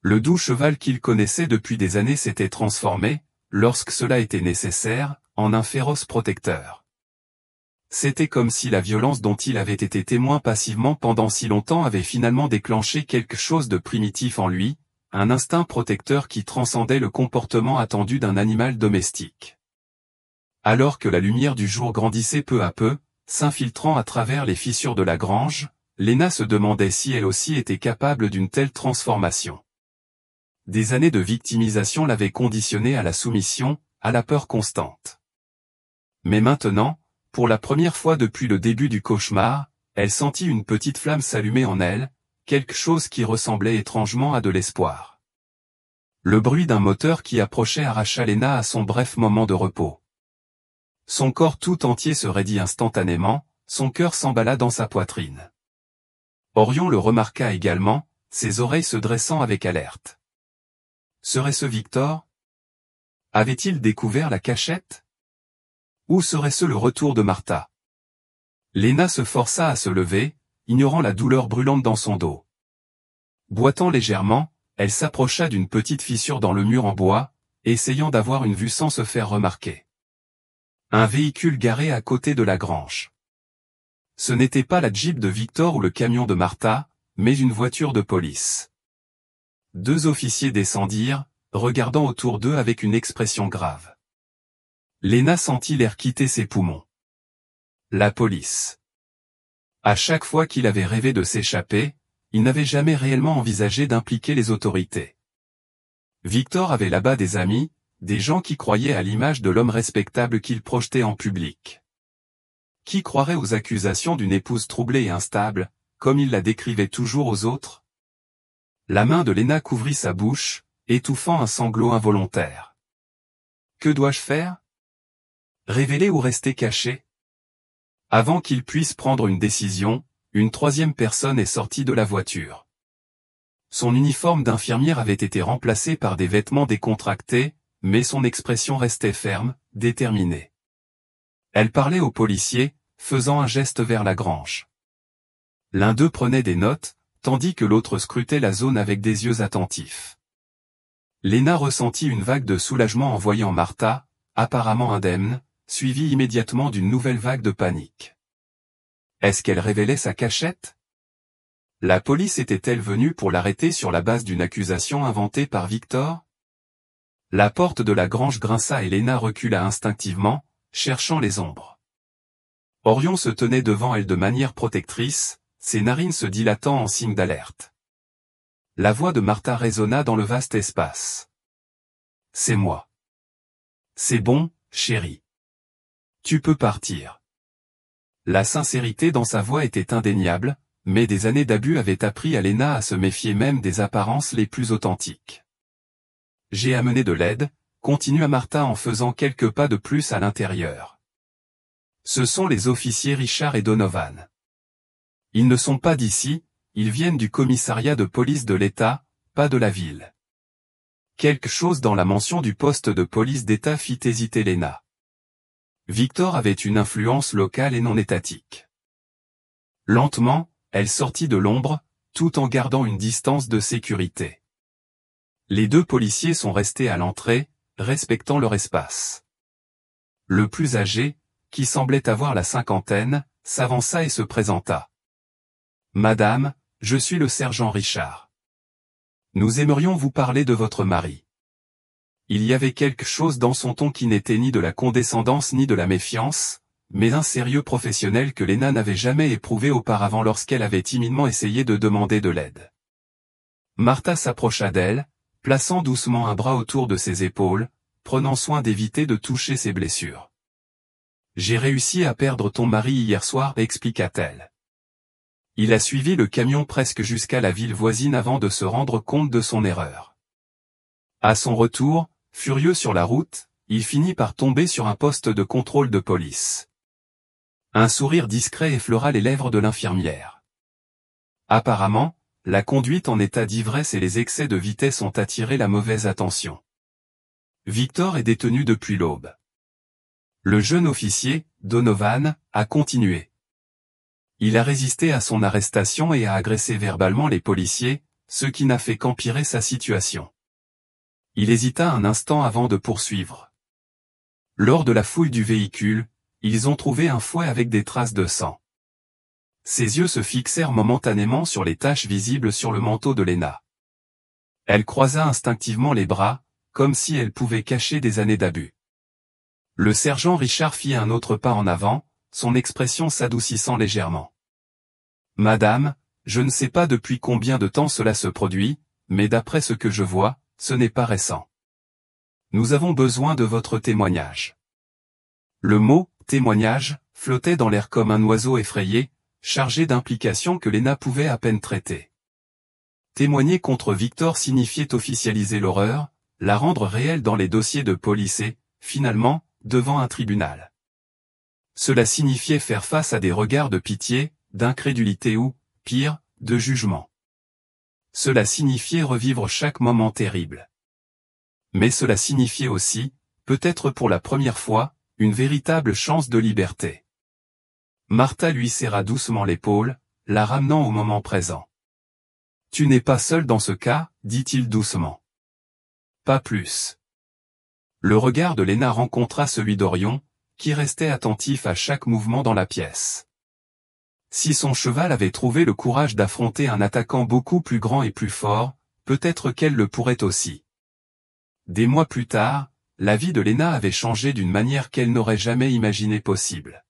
Le doux cheval qu'il connaissait depuis des années s'était transformé, lorsque cela était nécessaire, en un féroce protecteur. C'était comme si la violence dont il avait été témoin passivement pendant si longtemps avait finalement déclenché quelque chose de primitif en lui, un instinct protecteur qui transcendait le comportement attendu d'un animal domestique. Alors que la lumière du jour grandissait peu à peu, s'infiltrant à travers les fissures de la grange, Léna se demandait si elle aussi était capable d'une telle transformation. Des années de victimisation l'avaient conditionnée à la soumission, à la peur constante. Mais maintenant, pour la première fois depuis le début du cauchemar, elle sentit une petite flamme s'allumer en elle, quelque chose qui ressemblait étrangement à de l'espoir. Le bruit d'un moteur qui approchait arracha Léna à son bref moment de repos. Son corps tout entier se raidit instantanément, son cœur s'emballa dans sa poitrine. Orion le remarqua également, ses oreilles se dressant avec alerte. Serait-ce Victor? Avait-il découvert la cachette? Ou serait-ce le retour de Martha? Léna se força à se lever, ignorant la douleur brûlante dans son dos. Boitant légèrement, elle s'approcha d'une petite fissure dans le mur en bois, essayant d'avoir une vue sans se faire remarquer. Un véhicule garé à côté de la grange. Ce n'était pas la Jeep de Victor ou le camion de Martha, mais une voiture de police. 2 officiers descendirent, regardant autour d'eux avec une expression grave. Léna sentit l'air quitter ses poumons. La police. À chaque fois qu'il avait rêvé de s'échapper, il n'avait jamais réellement envisagé d'impliquer les autorités. Victor avait là-bas des amis, des gens qui croyaient à l'image de l'homme respectable qu'il projetait en public. Qui croirait aux accusations d'une épouse troublée et instable, comme il la décrivait toujours aux autres? La main de Léna couvrit sa bouche, étouffant un sanglot involontaire. Que dois-je faire? Révéler ou rester caché? Avant qu'il puisse prendre une décision, une 3e personne est sortie de la voiture. Son uniforme d'infirmière avait été remplacé par des vêtements décontractés, mais son expression restait ferme, déterminée. Elle parlait aux policiers, faisant un geste vers la grange. L'un d'eux prenait des notes, tandis que l'autre scrutait la zone avec des yeux attentifs. Léna ressentit une vague de soulagement en voyant Martha, apparemment indemne, suivie immédiatement d'une nouvelle vague de panique. Est-ce qu'elle révélait sa cachette? La police était-elle venue pour l'arrêter sur la base d'une accusation inventée par Victor? La porte de la grange grinça et Léna recula instinctivement, cherchant les ombres. Orion se tenait devant elle de manière protectrice, ses narines se dilatant en signe d'alerte. La voix de Martha résonna dans le vaste espace. C'est moi. C'est bon, chérie. Tu peux partir. La sincérité dans sa voix était indéniable, mais des années d'abus avaient appris à Léna à se méfier même des apparences les plus authentiques. J'ai amené de l'aide, continua Martha en faisant quelques pas de plus à l'intérieur. Ce sont les officiers Richard et Donovan. Ils ne sont pas d'ici, ils viennent du commissariat de police de l'État, pas de la ville. Quelque chose dans la mention du poste de police d'État fit hésiter Léna. Victor avait une influence locale et non étatique. Lentement, elle sortit de l'ombre, tout en gardant une distance de sécurité. Les 2 policiers sont restés à l'entrée, respectant leur espace. Le plus âgé, qui semblait avoir la 50aine, s'avança et se présenta. « Madame, je suis le sergent Richard. Nous aimerions vous parler de votre mari. » Il y avait quelque chose dans son ton qui n'était ni de la condescendance ni de la méfiance, mais un sérieux professionnel que Léna n'avait jamais éprouvé auparavant lorsqu'elle avait timidement essayé de demander de l'aide. Martha s'approcha d'elle, plaçant doucement un bras autour de ses épaules, prenant soin d'éviter de toucher ses blessures. « J'ai réussi à perdre ton mari hier soir, expliqua-t-elle. Il a suivi le camion presque jusqu'à la ville voisine avant de se rendre compte de son erreur. À son retour, furieux sur la route, il finit par tomber sur un poste de contrôle de police. » Un sourire discret effleura les lèvres de l'infirmière. Apparemment, la conduite en état d'ivresse et les excès de vitesse ont attiré la mauvaise attention. Victor est détenu depuis l'aube. Le jeune officier, Donovan, a continué. Il a résisté à son arrestation et a agressé verbalement les policiers, ce qui n'a fait qu'empirer sa situation. Il hésita un instant avant de poursuivre. Lors de la fouille du véhicule, ils ont trouvé un fouet avec des traces de sang. Ses yeux se fixèrent momentanément sur les taches visibles sur le manteau de Léna. Elle croisa instinctivement les bras, comme si elle pouvait cacher des années d'abus. Le sergent Richard fit un autre pas en avant, son expression s'adoucissant légèrement. « Madame, je ne sais pas depuis combien de temps cela se produit, mais d'après ce que je vois, ce n'est pas récent. Nous avons besoin de votre témoignage. » Le mot « témoignage » flottait dans l'air comme un oiseau effrayé, chargé d'implications que Léna pouvait à peine traiter. Témoigner contre Victor signifiait officialiser l'horreur, la rendre réelle dans les dossiers de police et, finalement, devant un tribunal. Cela signifiait faire face à des regards de pitié, d'incrédulité ou, pire, de jugement. Cela signifiait revivre chaque moment terrible. Mais cela signifiait aussi, peut-être pour la première fois, une véritable chance de liberté. Martha lui serra doucement l'épaule, la ramenant au moment présent. Tu n'es pas seul dans ce cas, dit-il doucement. Pas plus. Le regard de Léna rencontra celui d'Orion, qui restait attentif à chaque mouvement dans la pièce. Si son cheval avait trouvé le courage d'affronter un attaquant beaucoup plus grand et plus fort, peut-être qu'elle le pourrait aussi. Des mois plus tard, la vie de Léna avait changé d'une manière qu'elle n'aurait jamais imaginé possible.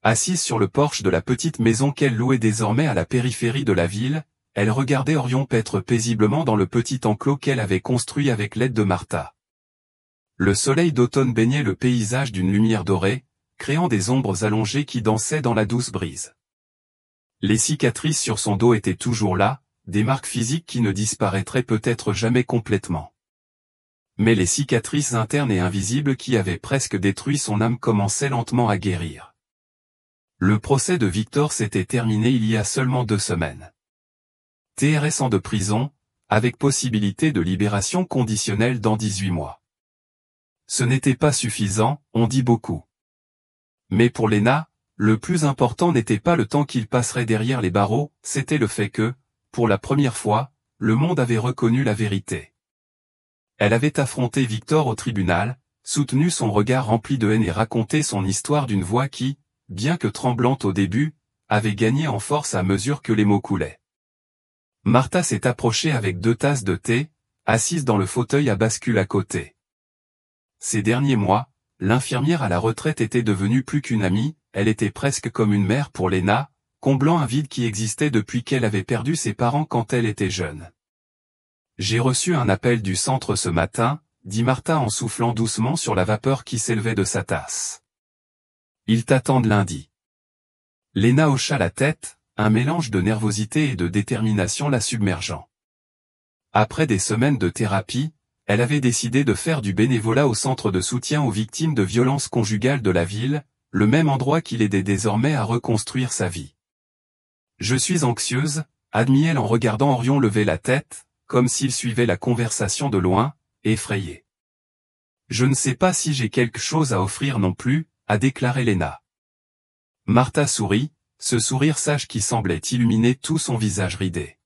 Assise sur le porche de la petite maison qu'elle louait désormais à la périphérie de la ville, elle regardait Orion paître paisiblement dans le petit enclos qu'elle avait construit avec l'aide de Martha. Le soleil d'automne baignait le paysage d'une lumière dorée, créant des ombres allongées qui dansaient dans la douce brise. Les cicatrices sur son dos étaient toujours là, des marques physiques qui ne disparaîtraient peut-être jamais complètement. Mais les cicatrices internes et invisibles qui avaient presque détruit son âme commençaient lentement à guérir. Le procès de Victor s'était terminé il y a seulement 2 semaines. TRS de prison, avec possibilité de libération conditionnelle dans 18 mois. Ce n'était pas suffisant, on dit beaucoup. Mais pour Léna, le plus important n'était pas le temps qu'il passerait derrière les barreaux, c'était le fait que, pour la première fois, le monde avait reconnu la vérité. Elle avait affronté Victor au tribunal, soutenu son regard rempli de haine et raconté son histoire d'une voix qui, bien que tremblante au début, avait gagné en force à mesure que les mots coulaient. Martha s'est approchée avec 2 tasses de thé, assise dans le fauteuil à bascule à côté. Ces derniers mois, l'infirmière à la retraite était devenue plus qu'une amie, elle était presque comme une mère pour Léna, comblant un vide qui existait depuis qu'elle avait perdu ses parents quand elle était jeune. J'ai reçu un appel du centre ce matin, dit Martha en soufflant doucement sur la vapeur qui s'élevait de sa tasse. Ils t'attendent lundi. Léna hocha la tête, un mélange de nervosité et de détermination la submergeant. Après des semaines de thérapie, elle avait décidé de faire du bénévolat au centre de soutien aux victimes de violences conjugales de la ville, le même endroit qui l'aidait désormais à reconstruire sa vie. Je suis anxieuse, admit-elle en regardant Orion lever la tête, comme s'il suivait la conversation de loin, effrayé. Je ne sais pas si j'ai quelque chose à offrir non plus, a déclaré Léna. Martha sourit, ce sourire sage qui semblait illuminer tout son visage ridé.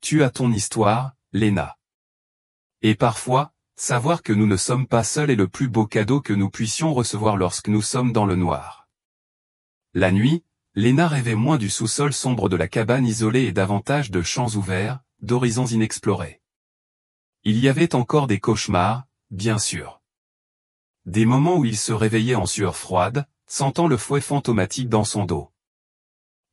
Tu as ton histoire, Léna. Et parfois, savoir que nous ne sommes pas seuls est le plus beau cadeau que nous puissions recevoir lorsque nous sommes dans le noir. La nuit, Léna rêvait moins du sous-sol sombre de la cabane isolée et davantage de champs ouverts, d'horizons inexplorés. Il y avait encore des cauchemars, bien sûr. Des moments où il se réveillait en sueur froide, sentant le fouet fantomatique dans son dos.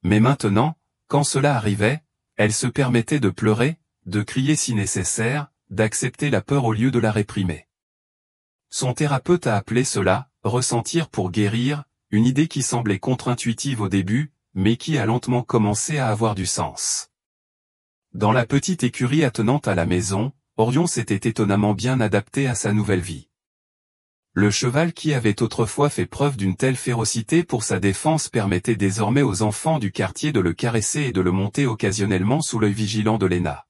Mais maintenant, quand cela arrivait, elle se permettait de pleurer, de crier si nécessaire, d'accepter la peur au lieu de la réprimer. Son thérapeute a appelé cela « ressentir pour guérir », une idée qui semblait contre-intuitive au début, mais qui a lentement commencé à avoir du sens. Dans la petite écurie attenante à la maison, Orion s'était étonnamment bien adapté à sa nouvelle vie. Le cheval qui avait autrefois fait preuve d'une telle férocité pour sa défense permettait désormais aux enfants du quartier de le caresser et de le monter occasionnellement sous l'œil vigilant de Léna.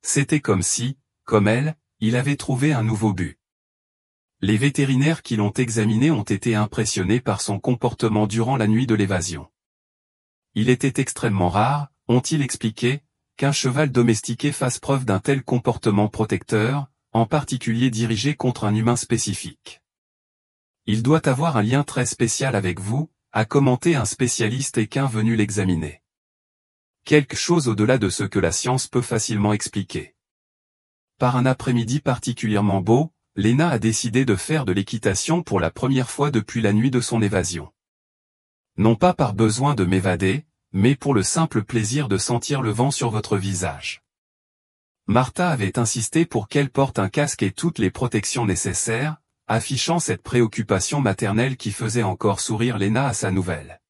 C'était comme si, comme elle, il avait trouvé un nouveau but. Les vétérinaires qui l'ont examiné ont été impressionnés par son comportement durant la nuit de l'évasion. Il était extrêmement rare, ont-ils expliqué, qu'un cheval domestiqué fasse preuve d'un tel comportement protecteur, en particulier dirigé contre un humain spécifique. Il doit avoir un lien très spécial avec vous, a commenté un spécialiste équin venu l'examiner. Quelque chose au-delà de ce que la science peut facilement expliquer. Par un après-midi particulièrement beau, Léna a décidé de faire de l'équitation pour la première fois depuis la nuit de son évasion. Non pas par besoin de m'évader, mais pour le simple plaisir de sentir le vent sur votre visage. Martha avait insisté pour qu'elle porte un casque et toutes les protections nécessaires, affichant cette préoccupation maternelle qui faisait encore sourire Léna à sa nouvelle.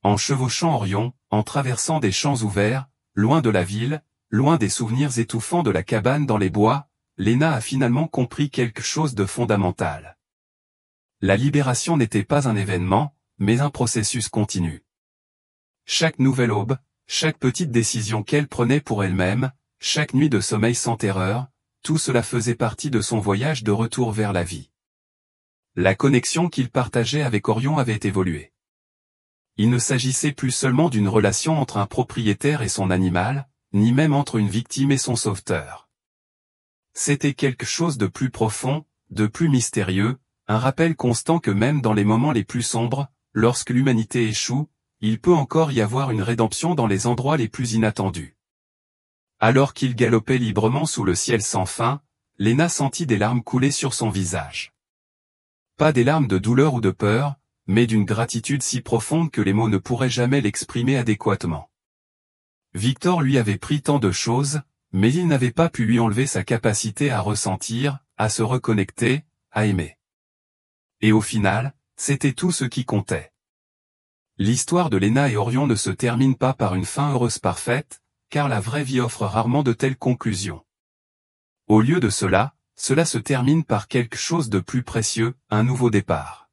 En chevauchant Orion, en traversant des champs ouverts, loin de la ville, loin des souvenirs étouffants de la cabane dans les bois, Léna a finalement compris quelque chose de fondamental. La libération n'était pas un événement, mais un processus continu. Chaque nouvelle aube, chaque petite décision qu'elle prenait pour elle-même, chaque nuit de sommeil sans terreur, tout cela faisait partie de son voyage de retour vers la vie. La connexion qu'il partageait avec Orion avait évolué. Il ne s'agissait plus seulement d'une relation entre un propriétaire et son animal, ni même entre une victime et son sauveteur. C'était quelque chose de plus profond, de plus mystérieux, un rappel constant que même dans les moments les plus sombres, lorsque l'humanité échoue, il peut encore y avoir une rédemption dans les endroits les plus inattendus. Alors qu'il galopait librement sous le ciel sans fin, Léna sentit des larmes couler sur son visage. Pas des larmes de douleur ou de peur, mais d'une gratitude si profonde que les mots ne pourraient jamais l'exprimer adéquatement. Victor lui avait pris tant de choses, mais il n'avait pas pu lui enlever sa capacité à ressentir, à se reconnecter, à aimer. Et au final, c'était tout ce qui comptait. L'histoire de Léna et Orion ne se termine pas par une fin heureuse parfaite, car la vraie vie offre rarement de telles conclusions. Au lieu de cela se termine par quelque chose de plus précieux, un nouveau départ.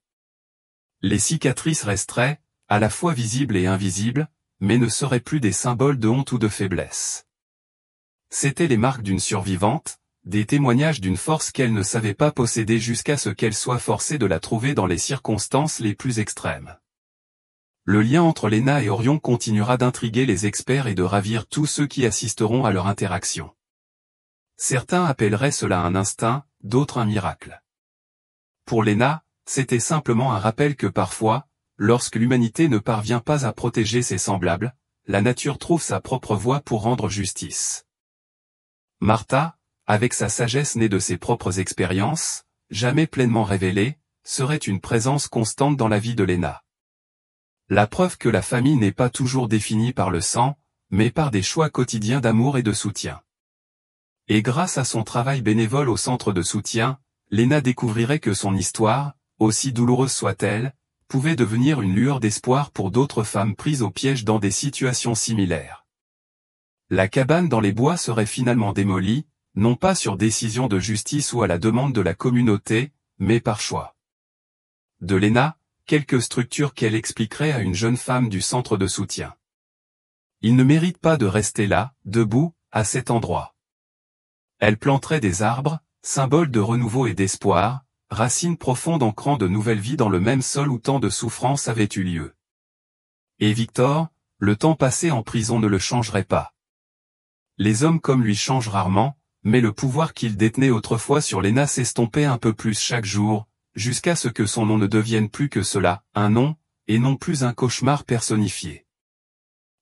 Les cicatrices resteraient, à la fois visibles et invisibles, mais ne seraient plus des symboles de honte ou de faiblesse. C'étaient les marques d'une survivante, des témoignages d'une force qu'elle ne savait pas posséder jusqu'à ce qu'elle soit forcée de la trouver dans les circonstances les plus extrêmes. Le lien entre Léna et Orion continuera d'intriguer les experts et de ravir tous ceux qui assisteront à leur interaction. Certains appelleraient cela un instinct, d'autres un miracle. Pour Léna, c'était simplement un rappel que parfois, lorsque l'humanité ne parvient pas à protéger ses semblables, la nature trouve sa propre voie pour rendre justice. Martha, avec sa sagesse née de ses propres expériences, jamais pleinement révélée, serait une présence constante dans la vie de Léna. La preuve que la famille n'est pas toujours définie par le sang, mais par des choix quotidiens d'amour et de soutien. Et grâce à son travail bénévole au centre de soutien, Léna découvrirait que son histoire, aussi douloureuse soit-elle, pouvait devenir une lueur d'espoir pour d'autres femmes prises au piège dans des situations similaires. La cabane dans les bois serait finalement démolie, non pas sur décision de justice ou à la demande de la communauté, mais par choix de Léna, quelques structures qu'elle expliquerait à une jeune femme du centre de soutien. Il ne mérite pas de rester là, debout, à cet endroit. Elle planterait des arbres, symboles de renouveau et d'espoir, racines profondes ancrant de nouvelles vies dans le même sol où tant de souffrances avaient eu lieu. Et Victor, le temps passé en prison ne le changerait pas. Les hommes comme lui changent rarement, mais le pouvoir qu'il détenait autrefois sur Léna s'estompait un peu plus chaque jour, jusqu'à ce que son nom ne devienne plus que cela, un nom, et non plus un cauchemar personnifié.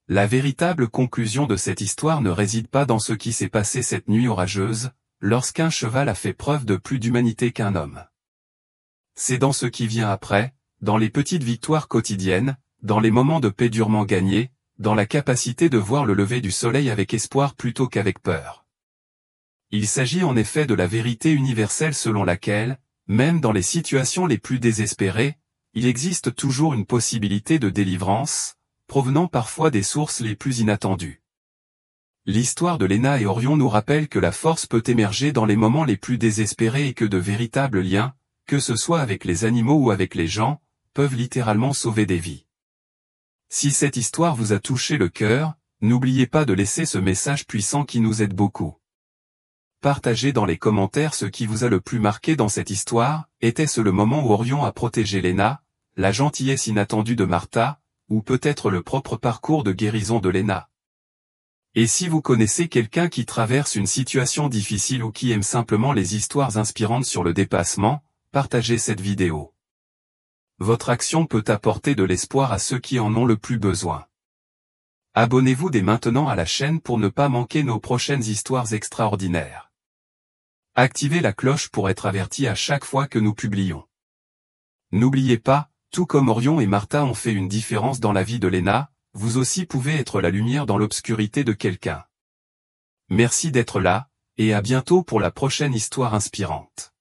La véritable conclusion de cette histoire ne réside pas dans ce qui s'est passé cette nuit orageuse, lorsqu'un cheval a fait preuve de plus d'humanité qu'un homme. C'est dans ce qui vient après, dans les petites victoires quotidiennes, dans les moments de paix durement gagnés, dans la capacité de voir le lever du soleil avec espoir plutôt qu'avec peur. Il s'agit en effet de la vérité universelle selon laquelle, même dans les situations les plus désespérées, il existe toujours une possibilité de délivrance, provenant parfois des sources les plus inattendues. L'histoire de Léna et Orion nous rappelle que la force peut émerger dans les moments les plus désespérés et que de véritables liens, que ce soit avec les animaux ou avec les gens, peuvent littéralement sauver des vies. Si cette histoire vous a touché le cœur, n'oubliez pas de laisser ce message puissant qui nous aide beaucoup. Partagez dans les commentaires ce qui vous a le plus marqué dans cette histoire, était-ce le moment où Orion a protégé Léna, la gentillesse inattendue de Martha, ou peut-être le propre parcours de guérison de Léna. Et si vous connaissez quelqu'un qui traverse une situation difficile ou qui aime simplement les histoires inspirantes sur le dépassement, partagez cette vidéo. Votre action peut apporter de l'espoir à ceux qui en ont le plus besoin. Abonnez-vous dès maintenant à la chaîne pour ne pas manquer nos prochaines histoires extraordinaires. Activez la cloche pour être averti à chaque fois que nous publions. N'oubliez pas, tout comme Orion et Martha ont fait une différence dans la vie de Léna, vous aussi pouvez être la lumière dans l'obscurité de quelqu'un. Merci d'être là, et à bientôt pour la prochaine histoire inspirante.